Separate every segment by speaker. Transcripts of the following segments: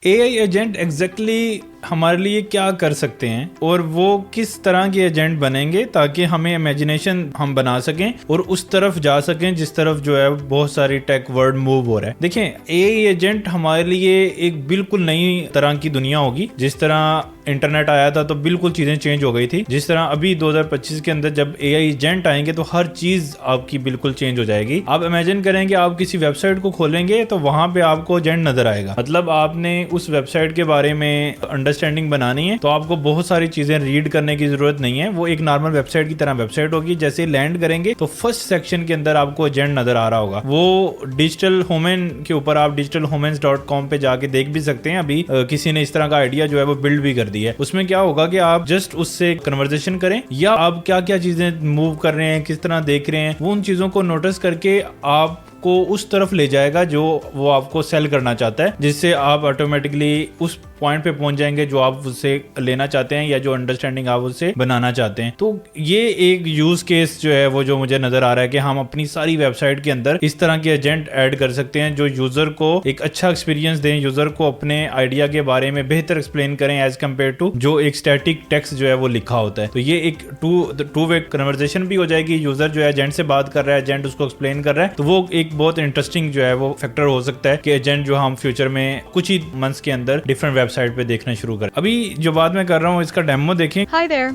Speaker 1: AI agent exactly हमारे लिए क्या कर सकते हैं और वो किस तरह के एजेंट बनेंगे ताकि हमें इमेजिनेशन हम बना सकें और उस तरफ जा सकें जिस तरफ जो है बहुत सारी टेक वर्ल्ड मूव हो रहा है। देखें, एआई एजेंट हमारे लिए एक बिल्कुल नई तरह की दुनिया होगी। जिस तरह इंटरनेट आया था तो बिल्कुल चीजें चेंज हो गई थी, जिस तरह अभी 2025 के अंदर जब एआई एजेंट आएंगे तो हर चीज आपकी बिल्कुल चेंज हो जाएगी। आप इमेजिन करें कि आप किसी वेबसाइट को खोलेंगे तो वहां पे आपको एजेंट नजर आएगा। मतलब आपने उस वेबसाइट के बारे में अंडरस्टैंडिंग बनानी है तो आपको बहुत सारी चीजें रीड करने की जरूरत नहीं है। वो एक नॉर्मल वेबसाइट की तरह वेबसाइट होगी। जैसे लैंड करेंगे तो फर्स्ट सेक्शन के अंदर आपको एजेंट नजर आ रहा होगा। वो डिजिटल होमेन के ऊपर आप digitalhomens.com पे जाके देख भी सकते हैं। अभी किसी ने इस तरह का आइडिया जो है वो बिल्ड भी कर दिया है। उसमें क्या होगा कि आप जस्ट उससे कन्वर्सेशन करें या आप क्या क्या चीजें मूव कर रहे हैं, किस तरह देख रहे हैं, वो उन चीजों को नोटिस करके आपको उस तरफ ले जाएगा जो वो आपको सेल करना चाहता है, जिससे आप ऑटोमेटिकली उस पॉइंट पे पहुंच जाएंगे जो आप उससे लेना चाहते हैं या जो अंडरस्टैंडिंग आप उससे बनाना चाहते हैं। तो ये एक यूज केस जो है वो जो मुझे नजर आ रहा है कि हम अपनी सारी वेबसाइट के अंदर इस तरह के एजेंट ऐड कर सकते हैं जो यूजर को एक अच्छा एक्सपीरियंस दें, यूजर को अपने आइडिया के बारे में बेहतर एक्सप्लेन करें एज कम्पेयर टू जो एक स्टैटिक टेक्स्ट जो है वो लिखा होता है। तो ये एक टू वे कन्वर्सेशन भी हो जाएगी। यूजर जो है एजेंट से बात कर रहा है, एजेंट उसको एक्सप्लेन कर रहा है, तो वो एक बहुत इंटरेस्टिंग जो है वो फैक्टर हो सकता है कि एजेंट जो हम फ्यूचर में कुछ ही मंथ्स के अंदर डिफरेंट वेबसाइट पे देखना शुरू करें। अभी जो बात मैं कर रहा हूँ इसका डेमो देखें।
Speaker 2: Hi there.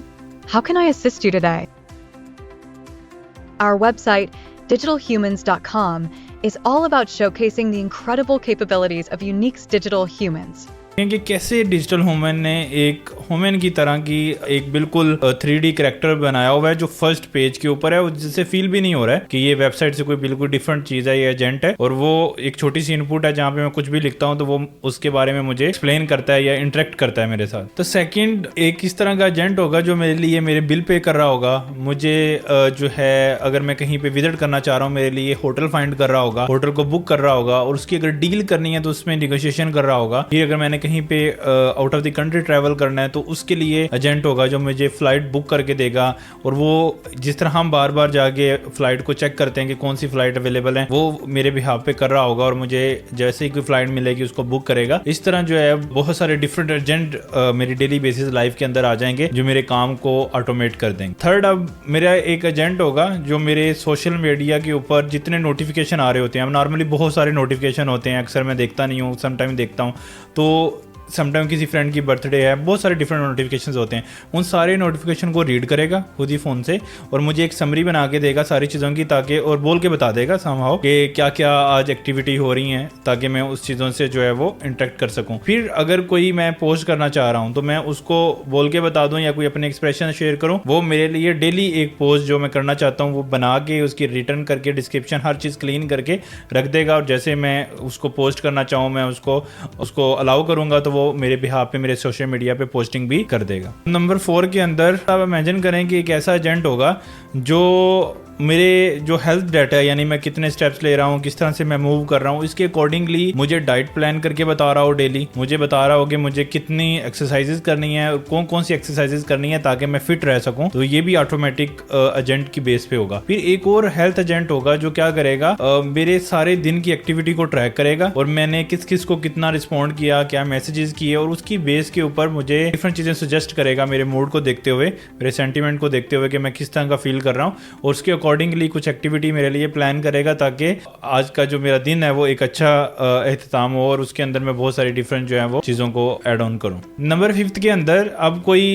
Speaker 2: How can I assist you today? Our website, digitalhumans.com, is all about showcasing the incredible capabilities of Unique's digital humans.
Speaker 1: कि कैसे डिजिटल ह्यूमन ने एक ह्यूमन की तरह की एक बिल्कुल 3D कैरेक्टर बनाया हुआ है जो फर्स्ट पेज के ऊपर है, जिससे फील भी नहीं हो रहा है कि ये वेबसाइट से कोई बिल्कुल डिफरेंट चीज है, ये एजेंट है। और वो एक छोटी सी इनपुट है जहाँ पे मैं कुछ भी लिखता हूँ तो वो उसके बारे में मुझे एक्सप्लेन करता है या इंटरेक्ट करता है मेरे साथ। तो सेकंड एक इस तरह का एजेंट होगा जो मेरे लिए मेरे बिल पे कर रहा होगा। मुझे जो है अगर मैं कहीं पे विजिट करना चाह रहा हूँ, मेरे लिए होटल फाइंड कर रहा होगा, होटल को बुक कर रहा होगा और उसकी अगर डील करनी है तो उसमें निगोशिएशन कर रहा होगा। फिर अगर मैंने कहीं पे out of the country travel करना है तो उसके लिए एजेंट होगा जो मुझे फ्लाइट बुक करके देगा। और वो जिस तरह हम बार बार जाके फ्लाइट को चेक करते हैं कि कौन सी फ्लाइट अवेलेबल है, वो मेरे बिहाफ पे कर रहा होगा और मुझे जैसे ही कोई फ्लाइट मिलेगी उसको बुक करेगा। इस तरह जो है बहुत सारे डिफरेंट एजेंट मेरी डेली बेसिस लाइफ के अंदर आ जाएंगे जो मेरे काम को ऑटोमेट कर देंगे। थर्ड, अब मेरा एक एजेंट होगा जो मेरे सोशल मीडिया के ऊपर जितने नोटिफिकेशन आ रहे होते हैं, अब नॉर्मली बहुत सारे नोटिफिकेशन होते हैं, अक्सर मैं देखता नहीं हूँ, समटाइम देखता हूँ, तो समटाइम किसी फ्रेंड की बर्थडे है, बहुत सारे डिफरेंट नोटिफिकेशंस होते हैं, उन सारे नोटिफिकेशन को रीड करेगा खुद ही फ़ोन से और मुझे एक समरी बना के देगा सारी चीज़ों की, ताकि और बोल के बता देगा समहाउ कि क्या क्या आज एक्टिविटी हो रही हैं, ताकि मैं उस चीज़ों से जो है वो इंटरेक्ट कर सकूं। फिर अगर कोई मैं पोस्ट करना चाह रहा हूं तो मैं उसको बोल के बता दूं या कोई अपने एक्सप्रेशन शेयर करूं, वो मेरे लिए डेली एक पोस्ट जो मैं करना चाहता हूँ वो बना के उसकी रिटर्न करके डिस्क्रिप्शन हर चीज़ क्लीन करके रख देगा। और जैसे मैं उसको पोस्ट करना चाहूँ मैं उसको अलाउ करूँगा तो वो मेरे बिहाफ पे मेरे सोशल मीडिया पे पोस्टिंग भी कर देगा। नंबर 4 के अंदर आप इमेजिन करें कि एक ऐसा एजेंट होगा जो मेरे जो हेल्थ डाटा है, यानी मैं कितने स्टेप्स ले रहा हूँ, किस तरह से मैं मूव कर रहा हूँ, इसके अकॉर्डिंगली मुझे डाइट प्लान करके बता रहा हो, डेली मुझे बता रहा हो कि मुझे कितनी एक्सरसाइजेज करनी है और कौन कौन सी एक्सरसाइजेज करनी है ताकि मैं फिट रह सकूं। तो ये भी ऑटोमेटिक एजेंट की बेस पे होगा। फिर एक और हेल्थ एजेंट होगा जो क्या करेगा, मेरे सारे दिन की एक्टिविटी को ट्रैक करेगा और मैंने किस किस को कितना रिस्पॉन्ड किया, क्या मैसेजेस किए, और उसकी बेस के ऊपर मुझे डिफरेंट चीजें सजेस्ट करेगा मेरे मूड को देखते हुए, मेरे सेंटीमेंट को देखते हुए कि मैं किस तरह का फील कर रहा हूँ, और उसके अकॉर्डिंगली कुछ एक्टिविटी मेरे लिए प्लान करेगा ताकि आज का जो मेरा दिन है वो एक अच्छा एहतमाम हो और उसके अंदर मैं बहुत सारी डिफरेंट जो है वो चीज़ों को ऐड ऑन करूं। नंबर 5 के अंदर अब कोई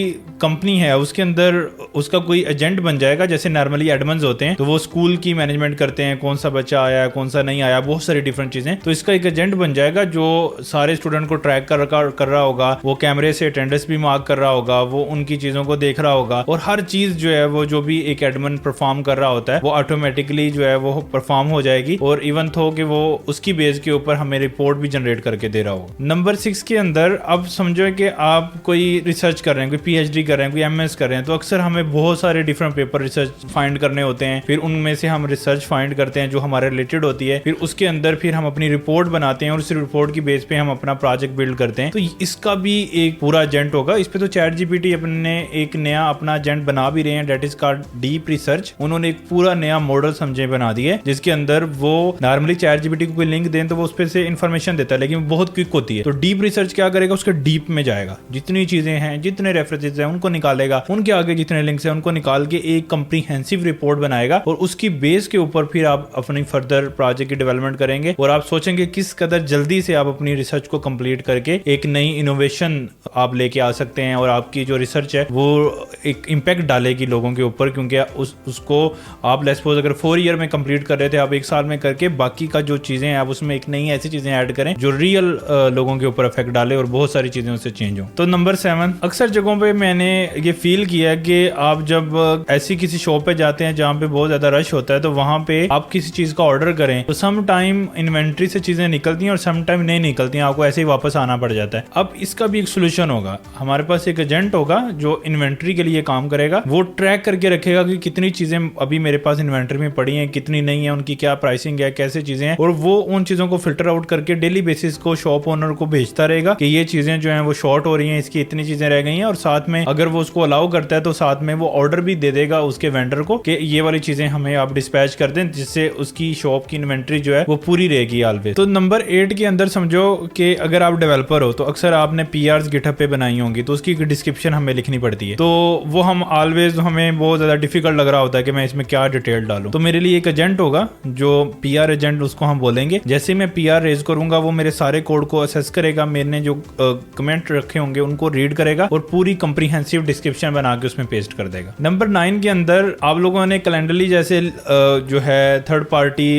Speaker 1: कंपनी है, उसके अंदर उसका कोई एजेंट बन जाएगा। जैसे नॉर्मली एडमन्स होते हैं तो वो स्कूल की मैनेजमेंट करते हैं, कौन सा बच्चा आया कौन सा नहीं आया, बहुत सारी डिफरेंट चीज़ें। तो इसका एक एजेंट बन जाएगा जो सारे स्टूडेंट को ट्रैक कर रहा होगा, वो कैमरे से अटेंडेंस भी मार्क कर रहा होगा, वो उनकी चीज़ों को देख रहा होगा, और हर चीज़ जो है वो जो भी एक एडमिन परफॉर्म कर रहा होता है वो ऑटोमेटिकली जो है वो परफॉर्म हो जाएगी। और इवन थो कि वो उसकी बेस के ऊपर हमें रिपोर्ट भी जनरेट करके दे रहा होगा। नंबर 6 के अंदर अब समझो कि आप कोई रिसर्च कर रहे हैं, कोई पीएचडी कर रहे हैं, कोई एमएस कर रहे हैं, तो अक्सर हमें बहुत सारे डिफरेंट पेपर रिसर्च फाइंड करने होते हैं। फिर उनमें से हम रिसर्च फाइंड करते हैं जो हमारे रिलेटेड होती है, फिर उसके अंदर फिर हम अपनी रिपोर्ट बनाते हैं और उस रिपोर्ट की बेस पे हम अपना प्रोजेक्ट बिल्ड करते हैं। तो इसका भी एक पूरा एजेंट होगा। इस पे तो चैट जीपीटी अपने एक नया अपना एजेंट बना भी रहे हैं, that is called deep research. उन्होंने एक पूरा नया मॉडल समझे बना दिए, जिसके अंदर वो नॉर्मली ChatGPT को कोई लिंक दें तो वो उस पे से इन्फॉर्मेशन देता है, लेकिन वो बहुत क्विक होती है। तो डीप रिसर्च क्या करेगा, उसके डीप में जाएगा, जितनी चीजें हैं, जितने रेफरेंसेस हैं उनको निकालेगा, उनके आगे जितने लिंक्स हैं उनको निकाल के एक कंप्रीहेंसिव रिपोर्ट बनाएगा, और उसकी बेस के ऊपर फिर आप अपनी फर्दर प्रोजेक्ट की डेवलपमेंट करेंगे। और आप सोचेंगे किस कदर जल्दी से आप अपनी रिसर्च को कंप्लीट करके एक नई इनोवेशन आप लेके आ सकते हैं, और आपकी जो रिसर्च है वो एक इम्पैक्ट डालेगी लोगों के ऊपर, क्योंकि उसको आप लेट्स सपोज अगर 4 ईयर में कंप्लीट कर रहे थे, आप 1 साल में करके बाकी का जो चीजें हैं आप उसमें एक नई ऐसी चीजें ऐड करें जो रियल लोगों के ऊपर इफेक्ट डाले और बहुत सारी चीजें उससे चेंज हो। तो नंबर 7, अक्सर जगहों पे मैंने ये फील किया कि आप जब ऐसी किसी शॉप पे जाते हैं जहाँ पे बहुत ज्यादा रश होता है, तो वहां पे आप किसी चीज का ऑर्डर करें तो सम टाइम इन्वेंट्री से चीजें निकलती हैं और सम टाइम नहीं निकलती हैं, आपको ऐसे ही वापस आना पड़ जाता है। अब इसका भी एक सोल्यूशन होगा, हमारे पास एक एजेंट होगा जो इन्वेंट्री के लिए काम करेगा, वो ट्रैक करके रखेगा कि कितनी चीजें अभी मेरे पास इन्वेंट्री में पड़ी हैं, कितनी नहीं है, उनकी क्या प्राइसिंग है, कैसे चीजें हैं, और वो उन चीजों को फिल्टर आउट करके डेली बेसिस को शॉप ओनर को भेजता रहेगा कि ये चीजें जो हैं वो शॉर्ट हो रही हैं, इसकी इतनी चीजें रह गई हैं, और साथ में अगर वो उसको अलाउ करता है तो साथ में वो ऑर्डर भी दे देगा उसके वेंडर को कि ये वाली चीजें हमें आप डिस्पैच कर दें, जिससे उसकी शॉप की इन्वेंट्री जो है वो पूरी रहेगी ऑलवेज। तो नंबर 8 के अंदर समझो कि अगर आप डेवलपर हो तो अक्सर आपने PRs गिटहब पे बनाई होंगी, तो उसकी डिस्क्रिप्शन हमें लिखनी पड़ती है, तो वो हम ऑलवेज हमें बहुत ज्यादा डिफिकल्ट लग रहा होता है कि मैं इसमें क्या डिटेल डालूं। तो मेरे लिए एक एजेंट होगा जो PR एजेंट उसको हम बोलेंगे, जैसे मैं PR रेज करूंगा वो मेरे सारे कोड को असेस करेगा, मैंने जो कमेंट रखे होंगे उनको रीड करेगा और पूरी कंप्रीहेंसिव डिस्क्रिप्शन बना के उसमें पेस्ट कर देगा। नंबर 9 के अंदर आप लोगों ने कैलेंडरली जैसे जो है थर्ड पार्टी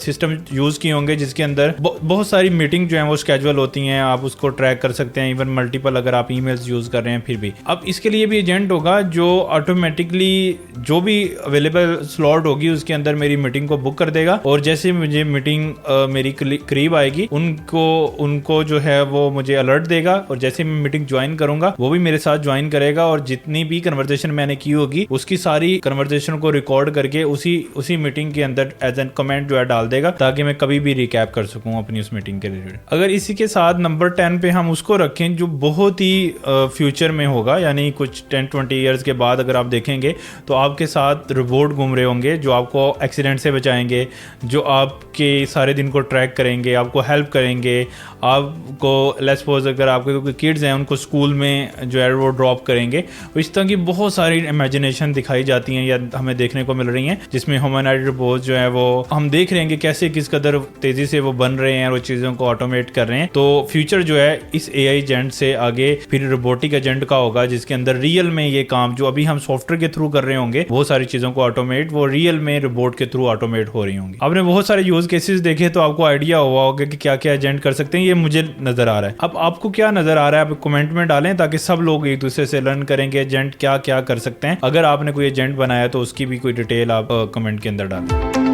Speaker 1: सिस्टम यूज किए होंगे, जिसके अंदर बहुत सारी मीटिंग जो है वो स्केड्यूल होती हैं, आप उसको ट्रैक कर सकते हैं, इवन मल्टीपल अगर आप ईमेल्स यूज कर रहे हैं फिर भी। अब इसके लिए भी एजेंट होगा जो ऑटोमेटिकली जो भी अवेलेबल स्लॉट होगी उसके अंदर मेरी मीटिंग को बुक कर देगा, और जैसे मुझे मीटिंग मेरी करीब आएगी उनको जो है वो मुझे अलर्ट देगा, और जैसे मैं मीटिंग ज्वाइन करूंगा वो भी मेरे साथ ज्वाइन करेगा, और जितनी भी कन्वर्सेशन मैंने की होगी उसकी सारी कन्वर्सेशन को रिकॉर्ड करके उसी मीटिंग के अंदर एज एन कमेंट जो है डाल देगा, ताकि मैं कभी भी रिकैप कर सकूं अपनी उस मीटिंग के रिलेटेड। अगर इसी के साथ नंबर 10 पे हम उसको रखें जो बहुत ही फ्यूचर में होगा, यानी कुछ 10-20 ईयर्स के बाद अगर आप देखेंगे तो आपके साथ रोबोट घूम रहे होंगे जो आपको एक्सीडेंट से बचाएंगे, जो आपके सारे दिन को ट्रैक करेंगे, आपको हेल्प करेंगे, आपको लेट्स सपोज अगर आपके कोई किड्स हैं उनको स्कूल में जो है वो ड्रॉप करेंगे। इस तरह की बहुत सारी इमेजिनेशन दिखाई जाती हैं या हमें देखने को मिल रही हैं, जिसमें ह्यूमनॉइड रोबोट जो है वो हम देख रहे हैं कि कैसे किस कदर तेजी से वो बन रहे हैं और वो चीज़ों को ऑटोमेट कर रहे हैं। तो फ्यूचर जो है इस AI एजेंट से आगे फिर रोबोटिक एजेंट का होगा, जिसके अंदर रियल में ये काम जो अभी हम सॉफ्टवेयर के थ्रू कर रहे होंगे, बहुत सारी चीज़ों को ऑटोमेट, वो रियल में रोबोट के थ्रू ऑटोमेट हो रही होंगी। आपने बहुत सारे यूज केसेस देखे तो आपको आइडिया हुआ होगा कि क्या क्या एजेंट कर सकते हैं, ये मुझे नजर आ रहा है। अब आपको क्या नजर आ रहा है आप कमेंट में डालें, ताकि सब लोग एक दूसरे से लर्न करेंगे एजेंट क्या क्या कर सकते हैं। अगर आपने कोई एजेंट बनाया तो उसकी भी कोई डिटेल आप कमेंट के अंदर डालें।